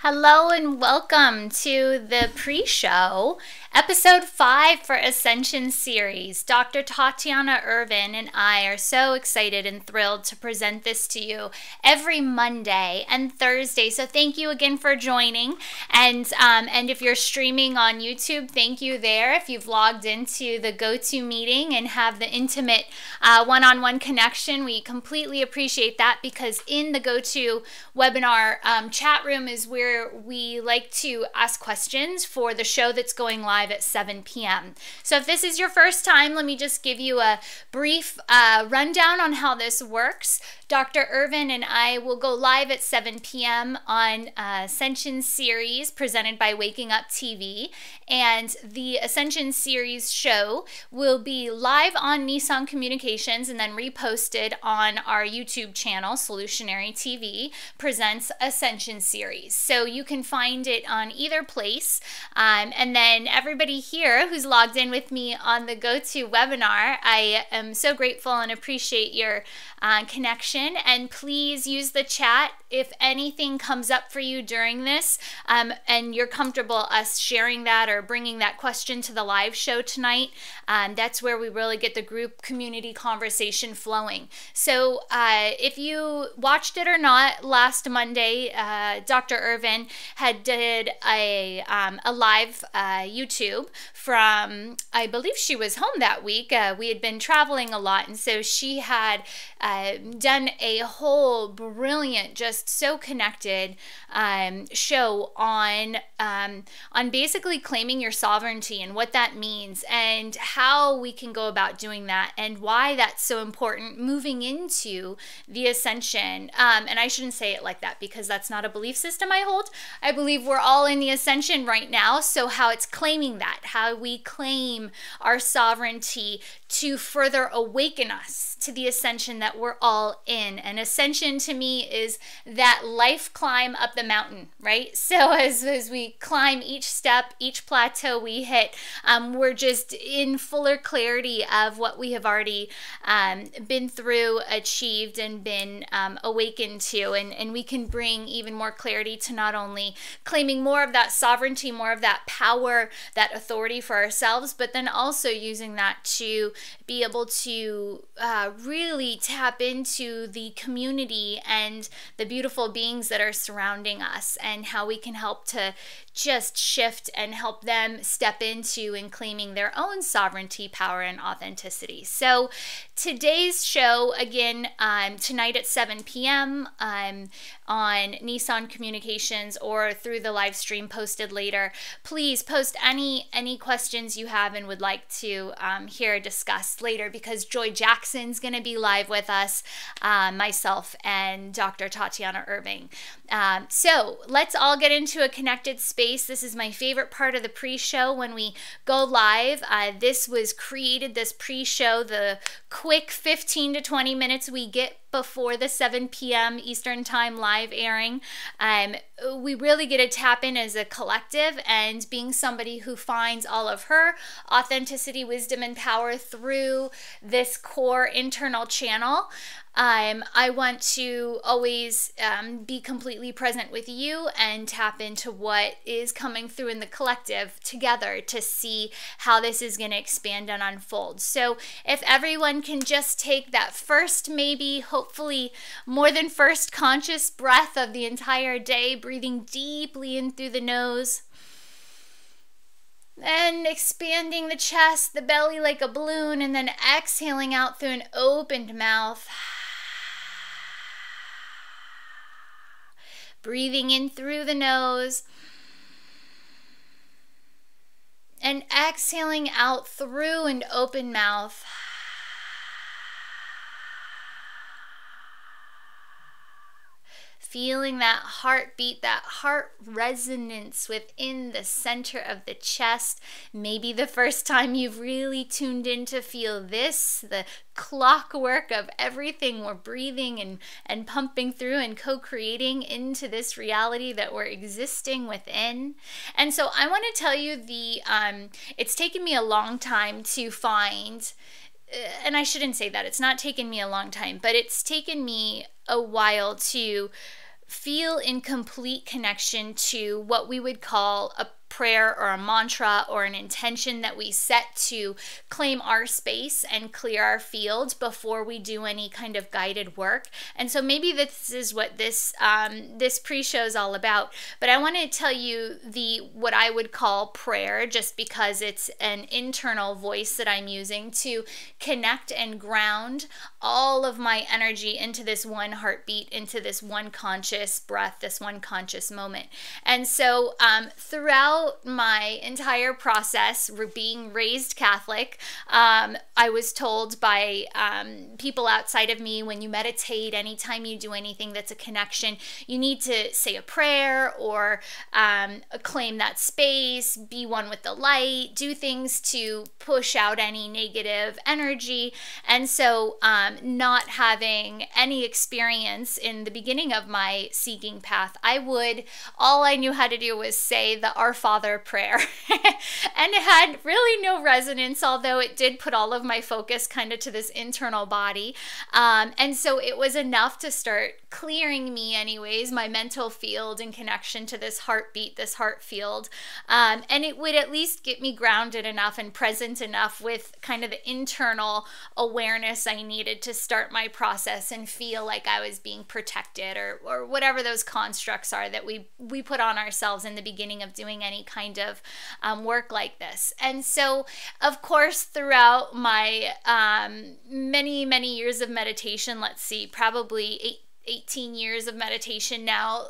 Hello and welcome to the pre-show, episode 5 for Ascension series. Dr. Tatiana Irvin and I are so excited and thrilled to present this to you every Monday and Thursday. So thank you again for joining. And if you're streaming on YouTube, thank you there. If you've logged into the GoToMeeting and have the intimate one-on-one connection, we completely appreciate that, because in the GoToWebinar chat room is where we like to ask questions for the show that's going live at 7 p.m. So if this is your first time, let me just give you a brief rundown on how this works. Dr. Irvin and I will go live at 7 p.m. on Ascension series presented by Waking Up TV, and the Ascension series show will be live on Nissan Communications and then reposted on our YouTube channel, Solutionary TV Presents Ascension Series. So you can find it on either place. And then everybody here who's logged in with me on the GoToWebinar, I am so grateful and appreciate your connection. And please use the chat if anything comes up for you during this and you're comfortable us sharing that or bringing that question to the live show tonight. That's where we really get the group community conversation flowing. So if you watched it or not, last Monday, Dr. Irvin had did a live YouTube from, I believe she was home that week. We had been traveling a lot, and so she had done a whole brilliant, just so connected show on basically claiming your sovereignty and what that means and how we can go about doing that and why that's so important moving into the ascension. And I shouldn't say it like that, because that's not a belief system I hold. I believe we're all in the ascension right now. So how it's claiming that, how we claim our sovereignty to further awaken us to the ascension that we're all in. And ascension to me is that life climb up the mountain, right? So as we climb each step, each plateau we hit, we're just in fuller clarity of what we have already been through, achieved, and been awakened to. And we can bring even more clarity to not only claiming more of that sovereignty, more of that power, that authority for ourselves, but then also using that to be able to really tap into the community and the beautiful beings that are surrounding us, and how we can help to just shift and help them step into and claiming their own sovereignty, power, and authenticity. So today's show, again, tonight at 7 p.m. on Nissan Communications or through the live stream posted later. Please post any questions you have and would like to hear discussed later, because Joy Jackson's going to be live with us, myself and Dr. Tatiana Irvin. So let's all get into a connected space. This is my favorite part of the pre-show when we go live. This was created, this pre-show, the quick 15 to 20 minutes we get before the 7 p.m. Eastern Time live airing. We really get to tap in as a collective, and being somebody who finds all of her authenticity, wisdom, and power through this core internal channel. I want to always be completely present with you and tap into what is coming through in the collective together to see how this is going to expand and unfold. So if everyone can just take that first, maybe hopefully more than first conscious breath of the entire day, breathing deeply in through the nose, and expanding the chest, the belly like a balloon, and then exhaling out through an opened mouth. Breathing in through the nose and exhaling out through an open mouth. Feeling that heartbeat, that heart resonance within the center of the chest. Maybe the first time you've really tuned in to feel this, the clockwork of everything we're breathing and pumping through and co-creating into this reality that we're existing within. And so I want to tell you it's taken me a long time to find, and I shouldn't say that, it's not taken me a long time, but it's taken me a while to feel in complete connection to what we would call a prayer or a mantra or an intention that we set to claim our space and clear our field before we do any kind of guided work. And so maybe this is what this pre-show is all about. But I want to tell you what I would call prayer, just because it's an internal voice that I'm using to connect and ground all of my energy into this one heartbeat, into this one conscious breath, this one conscious moment. And so throughout my entire process, being raised Catholic, I was told by people outside of me, when you meditate, anytime you do anything that's a connection, you need to say a prayer or claim that space, be one with the light, do things to push out any negative energy. And so not having any experience in the beginning of my seeking path, all I knew how to do was say the Our Father prayer. And it had really no resonance, although it did put all of my focus kind of to this internal body. And so it was enough to start clearing me anyways, my mental field in connection to this heartbeat, this heart field. And it would at least get me grounded enough and present enough with kind of the internal awareness I needed to start my process and feel like I was being protected, or whatever those constructs are that we put on ourselves in the beginning of doing any kind of work like this. And so, of course, throughout my many years of meditation, let's see, probably 18 years of meditation now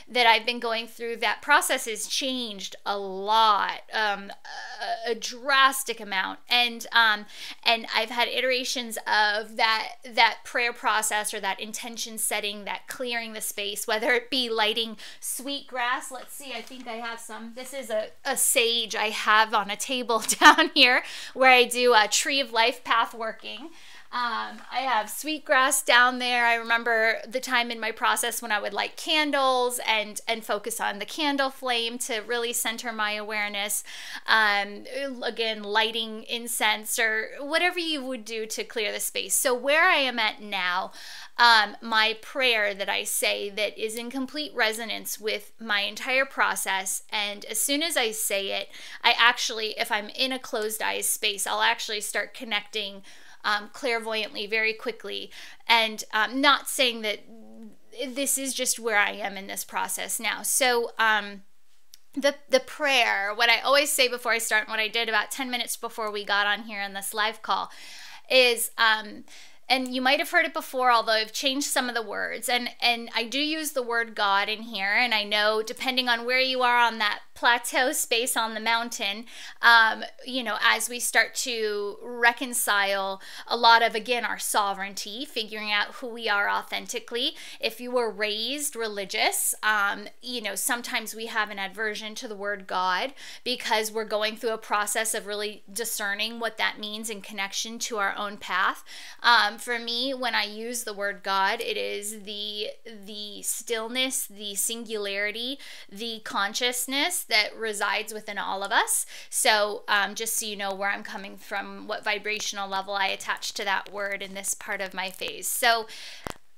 that I've been going through, that process has changed a lot, a drastic amount. And I've had iterations of that prayer process, or that intention setting, that clearing the space, whether it be lighting sweet grass. Let's see, I think I have some. This is a sage I have on a table down here where I do a tree of life path working. I have sweet grass down there. I remember the time in my process when I would light candles and focus on the candle flame to really center my awareness. Again, lighting incense or whatever you would do to clear the space. So where I am at now, my prayer that I say that is in complete resonance with my entire process, and as soon as I say it, I actually, if I'm in a closed eyes space, I'll actually start connecting clairvoyantly very quickly. And not saying that this is just where I am in this process now. So the prayer, what I always say before I start, and what I did about 10 minutes before we got on here on this live call, is and you might have heard it before, although I've changed some of the words. And I do use the word God in here. And I know, depending on where you are on that plateau space on the mountain, as we start to reconcile a lot of, again, our sovereignty, figuring out who we are authentically. If you were raised religious, sometimes we have an aversion to the word God because we're going through a process of really discerning what that means in connection to our own path. For me, when I use the word God, it is the stillness, the singularity, the consciousness that resides within all of us. So just so you know where I'm coming from, what vibrational level I attach to that word in this part of my phase. So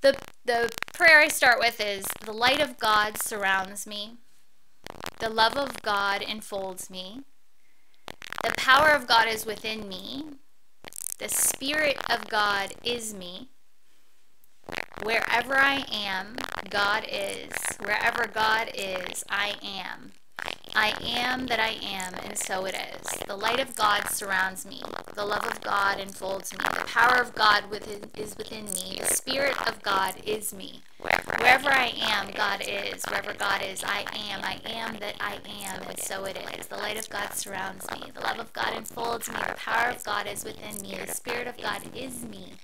the prayer I start with is, the light of God surrounds me. The love of God enfolds me. The power of God is within me. The Spirit of God is me. Wherever I am, God is. Wherever God is, I am. I am that I am, and so it is. The light of God surrounds me. The love of God enfolds me. The power of God is within me. The Spirit of God is me. Wherever I am, God is. Wherever God is, I am. I am that I am, and so it is. The light of God surrounds me. The love of God enfolds me. The power of God is within me. The Spirit of God is me.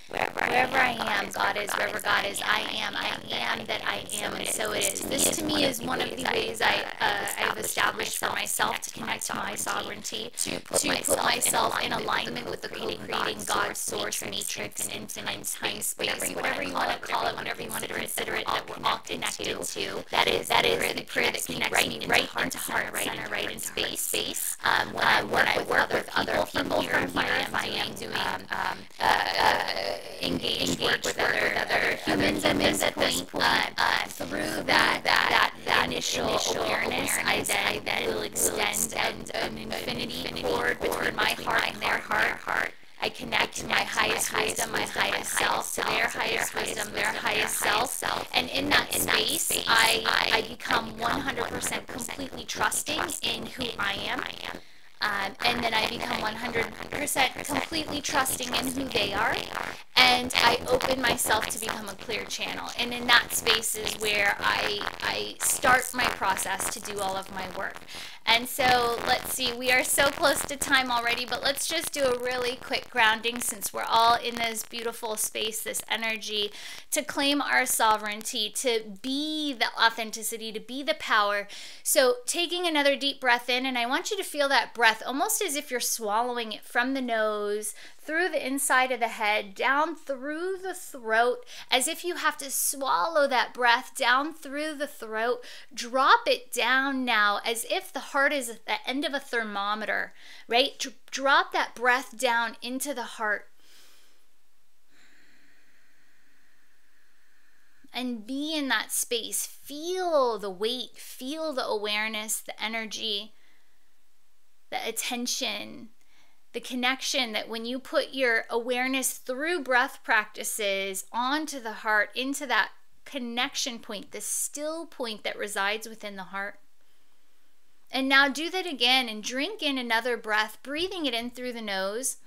Wherever I am, God is. Wherever God is, I am. I am that I am, and so it is. This to me is one of the ways I've established for myself to connect to my sovereignty, to put myself in alignment with the co-creating God source matrix, infinite time space, whatever you want to call it, whatever you want to consider it, that we're all connected to. That is the prayer that connects me right into heart center, right into space. When I work with other people from here, if I am doing engage with other humans at this point, through that initial awareness, I then will extend an infinity cord between my heart and their heart. I connect my highest wisdom, my highest self, to their highest wisdom, their highest self. And in that space, I become 100% completely trusting in who I am. And then I become 100% completely trusting in who they are. And I open myself to become a clear channel. And in that space is where I start my process to do all of my work. And so let's see, we are so close to time already, but let's just do a really quick grounding, since we're all in this beautiful space, this energy, to claim our sovereignty, to be the authenticity, to be the power. So taking another deep breath in, and I want you to feel that breath almost as if you're swallowing it from the nose, through the inside of the head, down through the throat, as if you have to swallow that breath down through the throat. Drop it down now as if the heart is at the end of a thermometer, right? Drop that breath down into the heart. And be in that space. Feel the weight, feel the awareness, the energy, the attention, the connection, that when you put your awareness through breath practices onto the heart, into that connection point, the still point that resides within the heart. And now do that again and drink in another breath, breathing it in through the nose,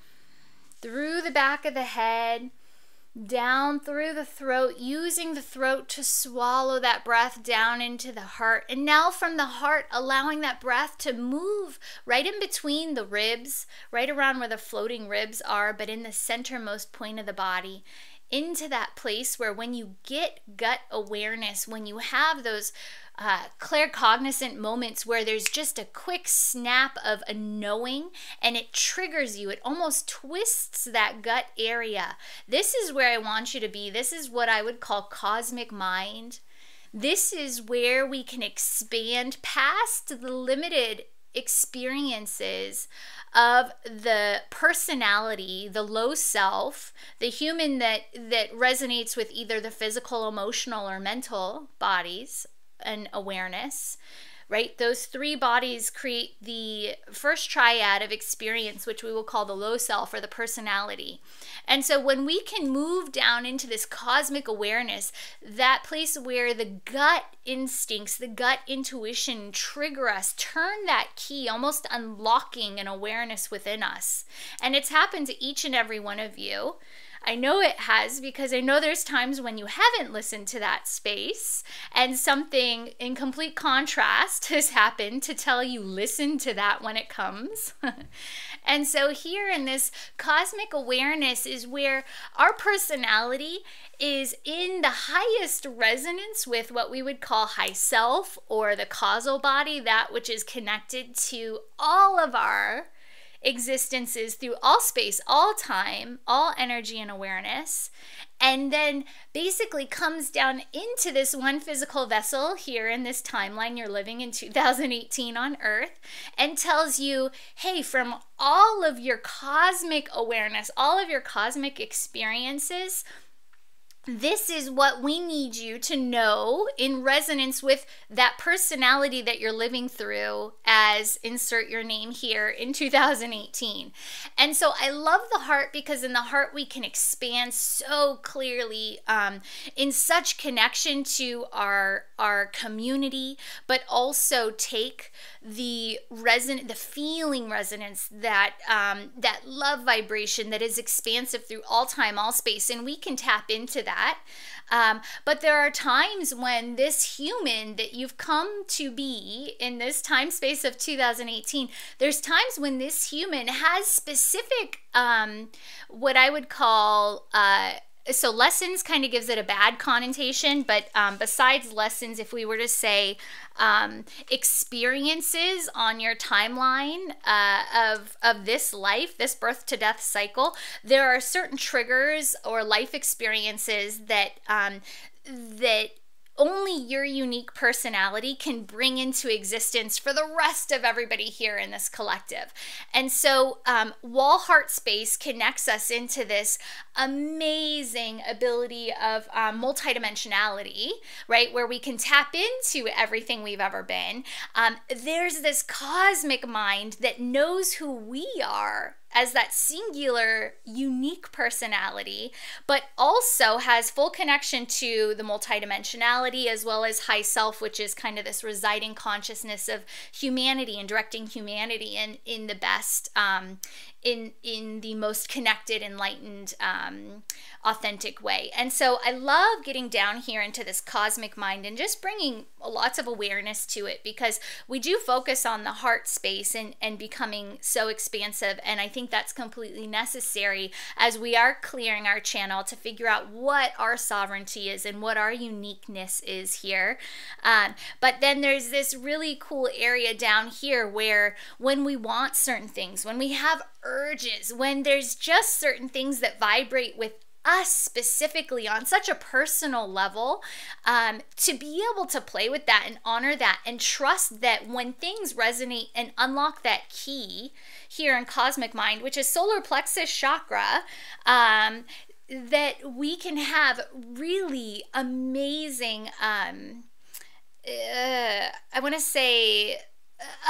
through the back of the head, down through the throat, using the throat to swallow that breath down into the heart. And now from the heart, allowing that breath to move right in between the ribs, right around where the floating ribs are, but in the centermost point of the body, into that place where when you get gut awareness, when you have those claircognizant moments where there's just a quick snap of a knowing and it triggers you, it almost twists that gut area. This is where I want you to be. This is what I would call cosmic mind. This is where we can expand past the limited experiences of the personality, the low self, the human that resonates with either the physical, emotional, or mental bodies and awareness, right? Those three bodies create the first triad of experience, which we will call the low self or the personality. And so when we can move down into this cosmic awareness, that place where the gut instincts, the gut intuition trigger us, turn that key, almost unlocking an awareness within us. And it's happened to each and every one of you. I know it has, because I know there's times when you haven't listened to that space and something in complete contrast has happened to tell you listen to that when it comes. And so here in this cosmic awareness is where our personality is in the highest resonance with what we would call high self, or the causal body, that which is connected to all of our existences through all space, all time, all energy and awareness, and then basically comes down into this one physical vessel here in this timeline you're living in 2018 on Earth, and tells you, hey, from all of your cosmic awareness, all of your cosmic experiences, this is what we need you to know in resonance with that personality that you're living through, as insert your name here, in 2018. And so I love the heart, because in the heart we can expand so clearly in such connection to our community, but also take the feeling resonance, that that love vibration that is expansive through all time, all space, and we can tap into that. But there are times when this human that you've come to be in this time space of 2018, there's times when this human has specific, what I would call, so lessons kind of gives it a bad connotation, but besides lessons, if we were to say experiences on your timeline of this life, this birth to death cycle, there are certain triggers or life experiences that that only your unique personality can bring into existence for the rest of everybody here in this collective. And so wall heart space connects us into this amazing ability of multidimensionality, right? Where we can tap into everything we've ever been. There's this cosmic mind that knows who we are as that singular, unique personality, but also has full connection to the multidimensionality as well as high self, which is kind of this residing consciousness of humanity and directing humanity in the best, in the most connected, enlightened, authentic way. And so I love getting down here into this cosmic mind and just bringing lots of awareness to it, because we do focus on the heart space and becoming so expansive. And I think that's completely necessary as we are clearing our channel to figure out what our sovereignty is and what our uniqueness is here. But then there's this really cool area down here where when we want certain things, when we have urges, when there's just certain things that vibrate with us specifically on such a personal level, to be able to play with that and honor that and trust that when things resonate and unlock that key here in cosmic mind, which is solar plexus chakra, that we can have really amazing, I want to say,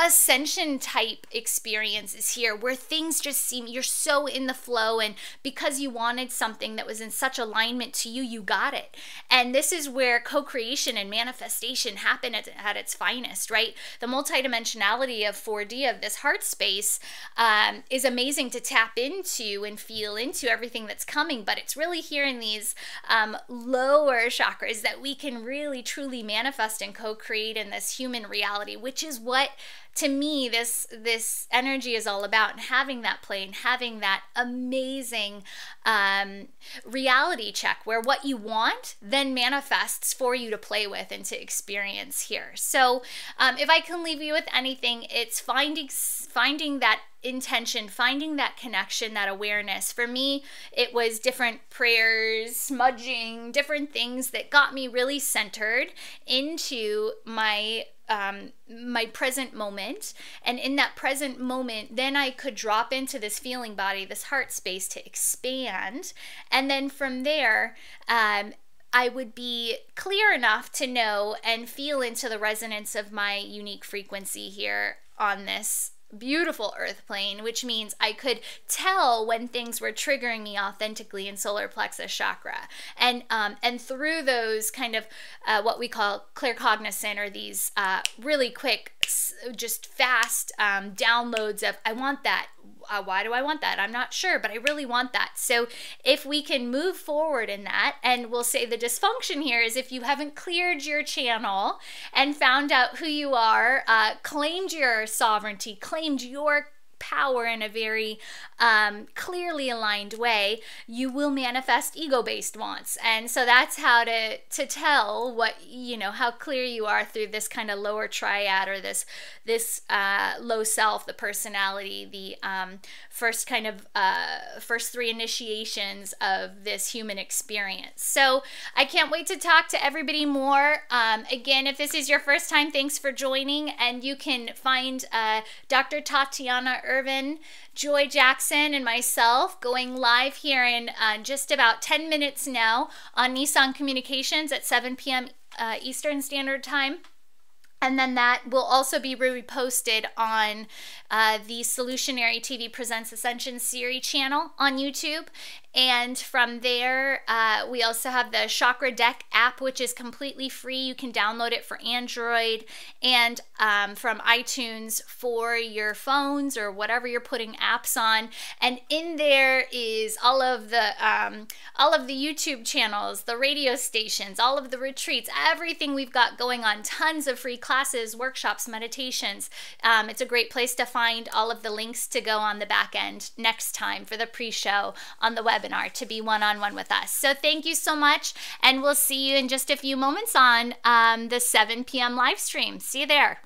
ascension type experiences here, where things just seem, you're so in the flow, and because you wanted something that was in such alignment to you, you got it. And this is where co-creation and manifestation happen at its finest, right? The multidimensionality of 4D, of this heart space, is amazing to tap into and feel into everything that's coming, but it's really here in these lower chakras that we can really truly manifest and co-create in this human reality, which is what, to me, this energy is all about, and having that play and having that amazing reality check where what you want then manifests for you to play with and to experience here. So if I can leave you with anything, it's finding that intention, finding that connection, that awareness. For me, it was different prayers, smudging, different things that got me really centered into my present moment. And in that present moment, then I could drop into this feeling body, this heart space, to expand. And then from there, I would be clear enough to know and feel into the resonance of my unique frequency here on this beautiful earth plane, which means I could tell when things were triggering me authentically in solar plexus chakra. And through those kind of what we call claircognizant, or these really quick, just fast downloads of, I want that. Why do I want that? I'm not sure, but I really want that. So if we can move forward in that, and we'll say the dysfunction here is if you haven't cleared your channel and found out who you are, claimed your sovereignty, claimed your power in a very clearly aligned way, you will manifest ego-based wants. And so that's how to tell what, you know, how clear you are through this kind of lower triad, or this low self, the personality, the first three initiations of this human experience. So I can't wait to talk to everybody more. Again, if this is your first time, thanks for joining, and you can find Dr. Tatiana Irvin, Joy Jackson, and myself going live here in just about 10 minutes now on Nissan Communications at 7 p.m. Eastern Standard Time. And then that will also be reposted on the Solutionary TV Presents Ascension Series channel on YouTube. And from there, we also have the Chakra Deck app, which is completely free. You can download it for Android and from iTunes for your phones or whatever you're putting apps on. And in there is all of the YouTube channels, the radio stations, all of the retreats, everything we've got going on. Tons of free classes, workshops, meditations. It's a great place to find all of the links to go on the back end next time for the pre-show on the webinar to be one-on-one with us. So thank you so much, and we'll see you in just a few moments on the 7 p.m. live stream. See you there.